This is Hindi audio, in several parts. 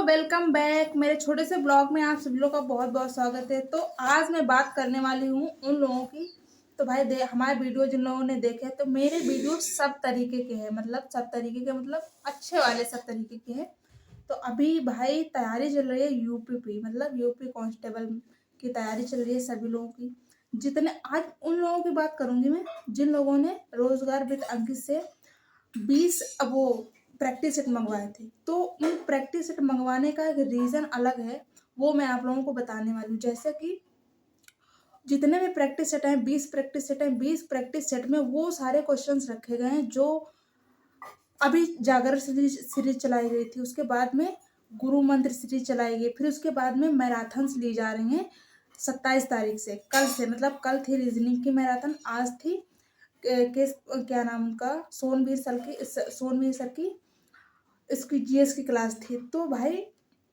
वेलकम बैक मेरे छोटे से ब्लॉग में आप सभी लोग का बहुत बहुत स्वागत है। तो आज मैं बात करने वाली हूँ उन लोगों की। तो भाई हमारे वीडियो जिन लोगों ने देखे तो मेरे वीडियो सब तरीके के हैं, मतलब सब तरीके के, मतलब अच्छे वाले सब तरीके के हैं। तो अभी भाई तैयारी चल रही है यूपी मतलब यूपी कांस्टेबल की तैयारी चल रही है सभी लोगों की। जितने आज उन लोगों की बात करूंगी मैं जिन लोगों ने रोजगार विद अंकित से 20 अब वो प्रैक्टिस सेट मंगवाए थे। तो उन प्रैक्टिस सेट मंगवाने का एक रीज़न अलग है, वो मैं आप लोगों को बताने वाली हूँ। जैसे कि जितने भी प्रैक्टिस सेट हैं, 20 प्रैक्टिस सेट हैं, 20 प्रैक्टिस सेट में वो सारे क्वेश्चंस रखे गए हैं जो अभी जागरण सीरीज चलाई गई थी, उसके बाद में गुरु मंत्र सीरीज चलाई गई, फिर उसके बाद में मैराथन्स ली जा रही हैं 27 तारीख से, कल से। मतलब कल थी रीजनिंग की मैराथन, आज थी क्या नाम उनका, सोनवीर सर की इसकी जीएस की क्लास थी। तो भाई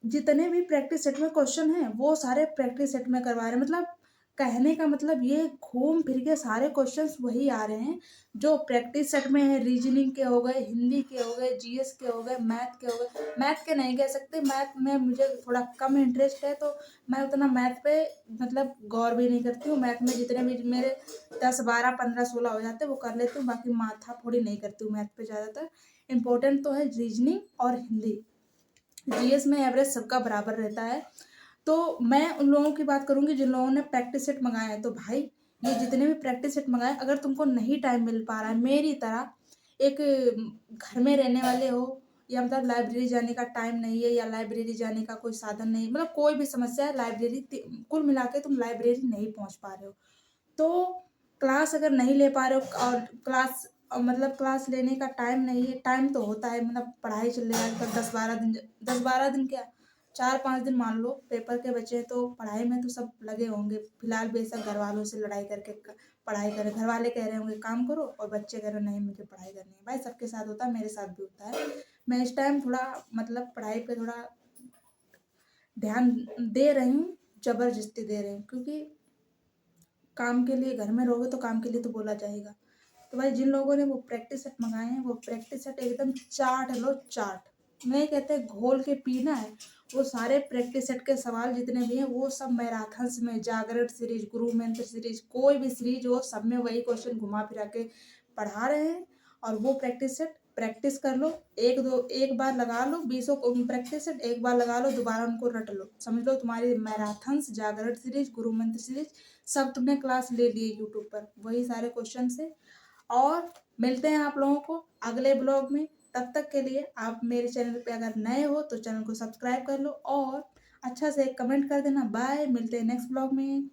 जितने भी प्रैक्टिस सेट में क्वेश्चन हैं वो सारे प्रैक्टिस सेट में करवा रहे हैं। मतलब कहने का मतलब ये घूम फिर के सारे क्वेश्चंस वही आ रहे हैं जो प्रैक्टिस सेट में है। रीजनिंग के हो गए, हिंदी के हो गए, जीएस के हो गए, मैथ के हो गए। मैथ के नहीं कह सकते, मैथ में मुझे थोड़ा कम इंटरेस्ट है, तो मैं उतना मैथ पे मतलब गौर भी नहीं करती हूँ। मैथ में जितने भी मेरे 10 12 15 16 हो जाते हैं वो कर लेती हूँ, बाकी माथा फोड़ी नहीं करती हूँ मैथ पे ज़्यादातर। इम्पोर्टेंट तो है रीजनिंग और हिंदी। जीएस में एवरेज सबका बराबर रहता है। तो मैं उन लोगों की बात करूंगी जिन लोगों ने प्रैक्टिस सेट मंगाए हैं। तो भाई ये जितने भी प्रैक्टिस सेट मंगाए, अगर तुमको नहीं टाइम मिल पा रहा है मेरी तरह, एक घर में रहने वाले हो, या मतलब लाइब्रेरी जाने का टाइम नहीं है, या लाइब्रेरी जाने का कोई साधन नहीं, मतलब कोई भी समस्या है, लाइब्रेरी कुल मिला के तुम लाइब्रेरी नहीं पहुंच पा रहे हो, तो क्लास अगर नहीं ले पा रहे हो, और क्लास मतलब क्लास लेने का टाइम नहीं है, टाइम तो होता है, मतलब पढ़ाई चल रही है आजकल। 10 12 दिन क्या, 4 5 दिन मान लो पेपर के बचे हैं, तो पढ़ाई में तो सब लगे होंगे फिलहाल। बेशक घर वालों से लड़ाई करके पढ़ाई करें, घर वाले कह रहे होंगे काम करो और बच्चे कह रहे नहीं मुझे पढ़ाई करनी है। भाई सबके साथ होता है, मेरे साथ भी होता है। मैं इस टाइम थोड़ा मतलब पढ़ाई पे थोड़ा ध्यान दे रही हूँ, जबरदस्ती दे रही हूँ, क्योंकि काम के लिए घर में रहोगे तो काम के लिए तो बोला जाएगा। तो भाई जिन लोगों ने वो प्रैक्टिस सेट मंगाए हैं वो प्रैक्टिस सेट एकदम चाट लो, चाट नहीं कहते घोल के पीना है। वो सारे प्रैक्टिस सेट के सवाल जितने भी हैं वो सब मैराथन्स में, जागरण सीरीज, गुरु मंत्र सीरीज, कोई भी सीरीज हो, सब में वही क्वेश्चन घुमा फिरा के पढ़ा रहे हैं। और वो प्रैक्टिस सेट प्रैक्टिस कर लो, एक बार लगा लो, 20 प्रैक्टिस सेट एक बार लगा लो, दोबारा उनको रट लो, समझ लो तुम्हारी मैराथन्स, जागरण सीरीज, गुरु मंत्र सीरीज सब तुमने क्लास ले लिए यूट्यूब पर, वही सारे क्वेश्चन से। और मिलते हैं आप लोगों को अगले ब्लॉग में। तब तक के लिए आप मेरे चैनल पे अगर नए हो तो चैनल को सब्सक्राइब कर लो और अच्छा से एक कमेंट कर देना। बाय, मिलते हैं नेक्स्ट ब्लॉग में।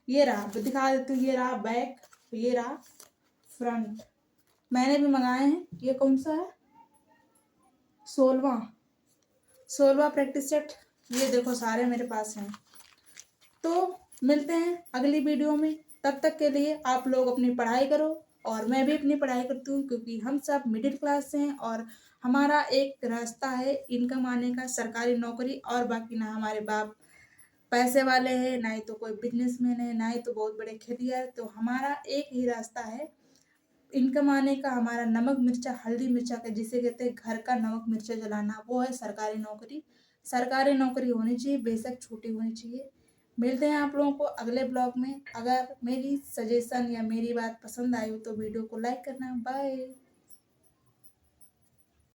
ये रहा, दिखा देती हूँ, ये रहा बैक, ये रहा फ्रंट। मैंने भी मंगाए हैं। ये कौन सा है, 16वां प्रैक्टिस सेट। ये देखो सारे मेरे पास हैं। तो मिलते हैं अगली वीडियो में। तब तक के लिए आप लोग अपनी पढ़ाई करो और मैं भी अपनी पढ़ाई करती हूँ, क्योंकि हम सब मिडिल क्लास से हैं और हमारा एक रास्ता है इनकम आने का, सरकारी नौकरी। और बाकी ना हमारे बाप पैसे वाले हैं, ना ही तो कोई बिजनेसमैन है, ना ही तो बहुत बड़े खेतिहर। तो हमारा एक ही रास्ता है इनकम आने का, हमारा नमक मिर्चा हल्दी मिर्चा का, जिसे कहते हैं घर का नमक मिर्चा जलाना, वो है सरकारी नौकरी। सरकारी नौकरी होनी चाहिए, बेशक छोटी होनी चाहिए। मिलते हैं आप लोगों को अगले ब्लॉग में। अगर मेरी सजेशन या मेरी बात पसंद आई हो तो वीडियो को लाइक करना। बाय।